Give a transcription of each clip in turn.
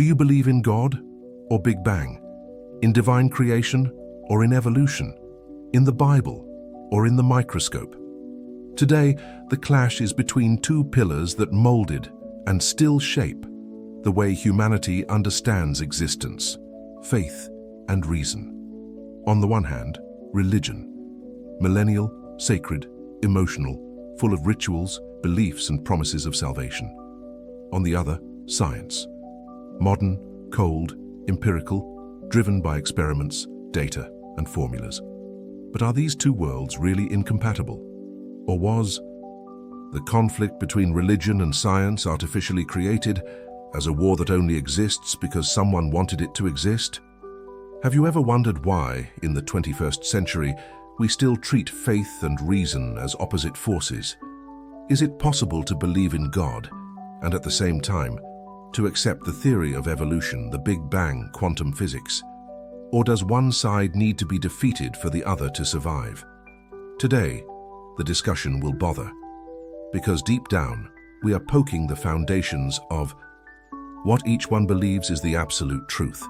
Do you believe in God or Big Bang? In divine creation or in evolution? In the Bible or in the microscope? Today, the clash is between two pillars that molded and still shape the way humanity understands existence: faith and reason. On the one hand, religion, millennial, sacred, emotional, full of rituals, beliefs, and promises of salvation. On the other, science, modern, cold, empirical, driven by experiments, data, and formulas. But are these two worlds really incompatible? Or was the conflict between religion and science artificially created as a war that only exists because someone wanted it to exist? Have you ever wondered why, in the 21st century, we still treat faith and reason as opposite forces? Is it possible to believe in God and at the same time to accept the theory of evolution, the Big Bang, quantum physics? Or does one side need to be defeated for the other to survive? Today, the discussion will bother, because deep down, we are poking the foundations of what each one believes is the absolute truth.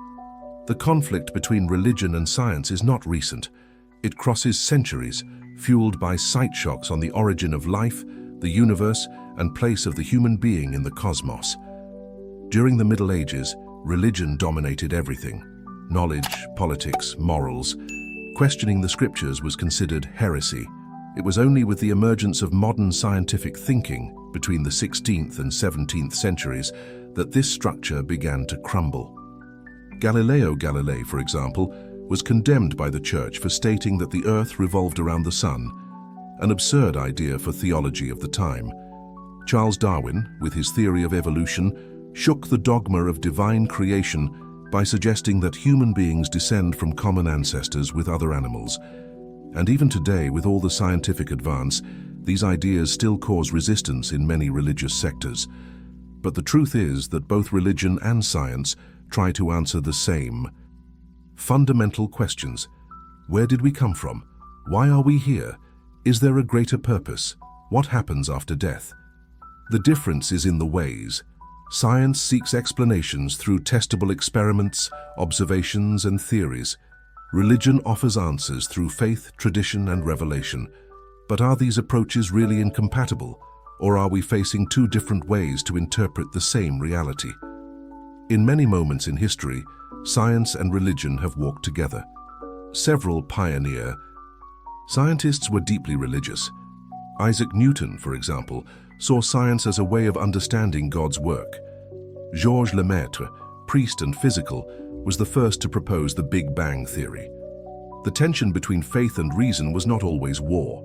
The conflict between religion and science is not recent. It crosses centuries, fueled by sight shocks on the origin of life, the universe, and place of the human being in the cosmos. During the Middle Ages, religion dominated everything: knowledge, politics, morals. Questioning the scriptures was considered heresy. It was only with the emergence of modern scientific thinking between the 16th and 17th centuries that this structure began to crumble. Galileo Galilei, for example, was condemned by the Church for stating that the Earth revolved around the Sun, an absurd idea for theology of the time. Charles Darwin, with his theory of evolution, shook the dogma of divine creation by suggesting that human beings descend from common ancestors with other animals. And even today, with all the scientific advance, these ideas still cause resistance in many religious sectors. But the truth is that both religion and science try to answer the same fundamental questions. Where did we come from? Why are we here? Is there a greater purpose? What happens after death? The difference is in the ways. Science seeks explanations through testable experiments, observations, and theories. Religion offers answers through faith, tradition, and revelation. But are these approaches really incompatible? Or are we facing two different ways to interpret the same reality? In many moments in history, science and religion have walked together. Several pioneer scientists were deeply religious. Isaac Newton, for example, saw science as a way of understanding God's work. Georges Lemaitre, priest and physical, was the first to propose the Big Bang theory. The tension between faith and reason was not always war.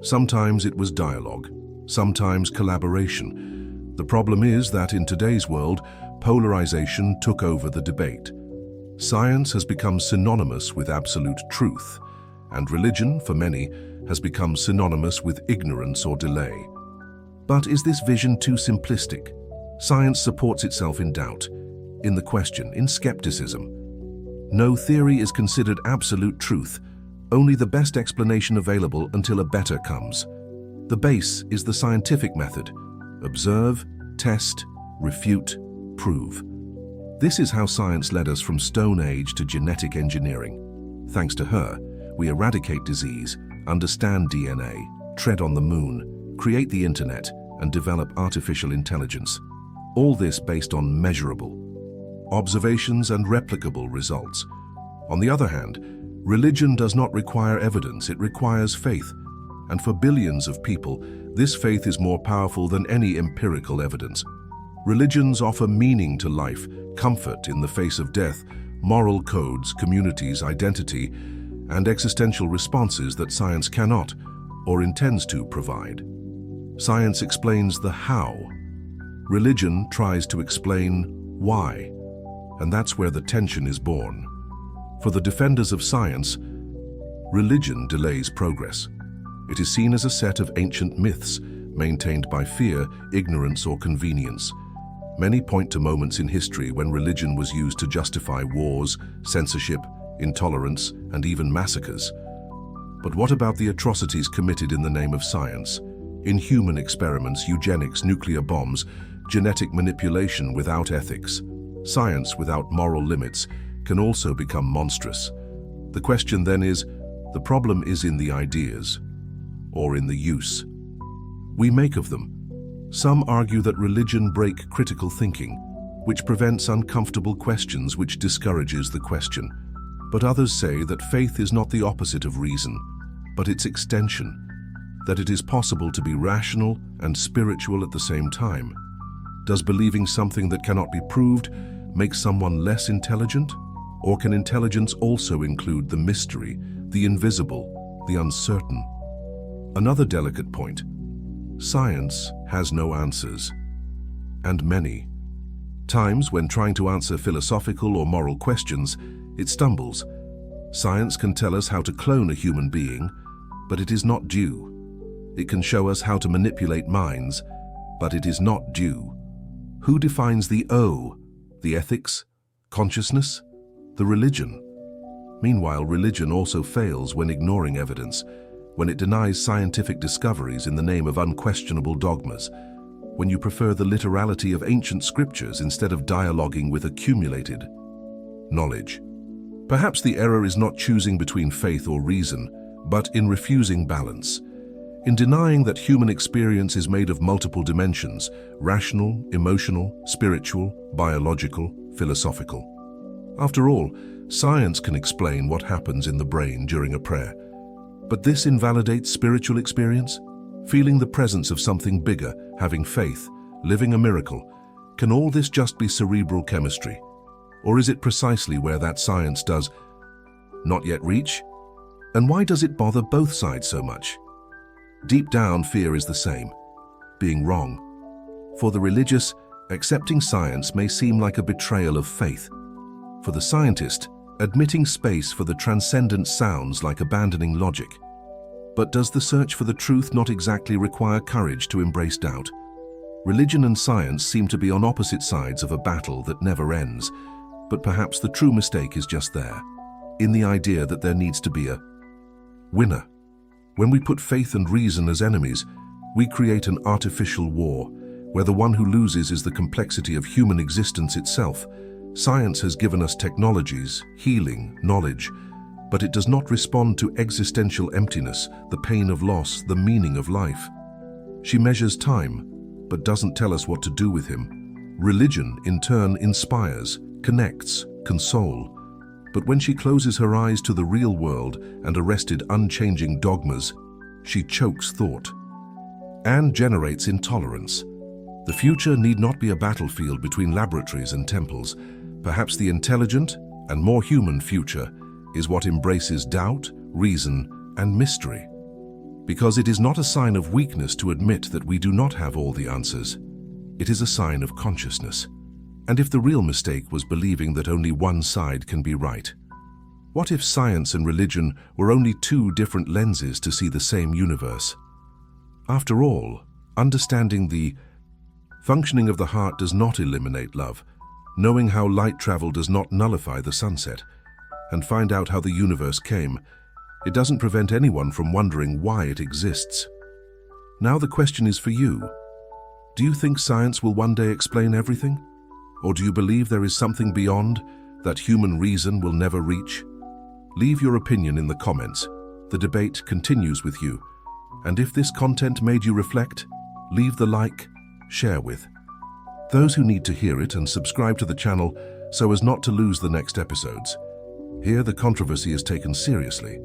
Sometimes it was dialogue, sometimes collaboration. The problem is that in today's world, polarization took over the debate. Science has become synonymous with absolute truth, and religion, for many, has become synonymous with ignorance or delay. But is this vision too simplistic? Science supports itself in doubt, in the question, in skepticism. No theory is considered absolute truth, only the best explanation available until a better comes. The base is the scientific method: observe, test, refute, prove. This is how science led us from Stone Age to genetic engineering. Thanks to her, we eradicate disease, understand DNA, tread on the moon, create the internet, and develop artificial intelligence. All this based on measurable observations and replicable results. On the other hand, religion does not require evidence, it requires faith. And for billions of people, this faith is more powerful than any empirical evidence. Religions offer meaning to life, comfort in the face of death, moral codes, communities, identity, and existential responses that science cannot or intends to provide. Science explains the how. Religion tries to explain why, and that's where the tension is born. For the defenders of science, religion delays progress. It is seen as a set of ancient myths maintained by fear, ignorance, or convenience. Many point to moments in history when religion was used to justify wars, censorship, intolerance, and even massacres. But what about the atrocities committed in the name of science? Inhuman experiments, eugenics, nuclear bombs, genetic manipulation without ethics. Science without moral limits can also become monstrous. The question then is, the problem is in the ideas, or in the use we make of them. Some argue that religion breaks critical thinking, which prevents uncomfortable questions, which discourages the question. But others say that faith is not the opposite of reason, but its extension, that it is possible to be rational and spiritual at the same time. Does believing something that cannot be proved make someone less intelligent? Or can intelligence also include the mystery, the invisible, the uncertain? Another delicate point: science has no answers, and many times when trying to answer philosophical or moral questions, it stumbles. Science can tell us how to clone a human being, but it is not due. It can show us how to manipulate minds, but it is not due. Who defines the O? The ethics? Consciousness? The religion? Meanwhile, religion also fails when ignoring evidence, when it denies scientific discoveries in the name of unquestionable dogmas, when you prefer the literality of ancient scriptures instead of dialoguing with accumulated knowledge. Perhaps the error is not choosing between faith or reason, but in refusing balance, in denying that human experience is made of multiple dimensions: rational, emotional, spiritual, biological, philosophical. After all, science can explain what happens in the brain during a prayer, but this invalidates spiritual experience? Feeling the presence of something bigger, having faith, living a miracle. Can all this just be cerebral chemistry? Or is it precisely where that science does not yet reach? And why does it bother both sides so much? Deep down, fear is the same: being wrong. For the religious, accepting science may seem like a betrayal of faith. For the scientist, admitting space for the transcendent sounds like abandoning logic. But does the search for the truth not exactly require courage to embrace doubt? Religion and science seem to be on opposite sides of a battle that never ends, but perhaps the true mistake is just there, in the idea that there needs to be a winner. When we put faith and reason as enemies, we create an artificial war, where the one who loses is the complexity of human existence itself. Science has given us technologies, healing, knowledge, but it does not respond to existential emptiness, the pain of loss, the meaning of life. She measures time, but doesn't tell us what to do with him. Religion, in turn, inspires, connects, console. But when she closes her eyes to the real world and arrested unchanging dogmas, she chokes thought and generates intolerance. The future need not be a battlefield between laboratories and temples. Perhaps the intelligent and more human future is what embraces doubt, reason, and mystery. Because it is not a sign of weakness to admit that we do not have all the answers. It is a sign of consciousness. And if the real mistake was believing that only one side can be right? What if science and religion were only two different lenses to see the same universe? After all, understanding the functioning of the heart does not eliminate love. Knowing how light travel does not nullify the sunset. And find out how the universe came, it doesn't prevent anyone from wondering why it exists. Now the question is for you. Do you think science will one day explain everything? Or do you believe there is something beyond that human reason will never reach? Leave your opinion in the comments. The debate continues with you. And if this content made you reflect, leave the like, share with those who need to hear it, and subscribe to the channel so as not to lose the next episodes. Here the controversy is taken seriously.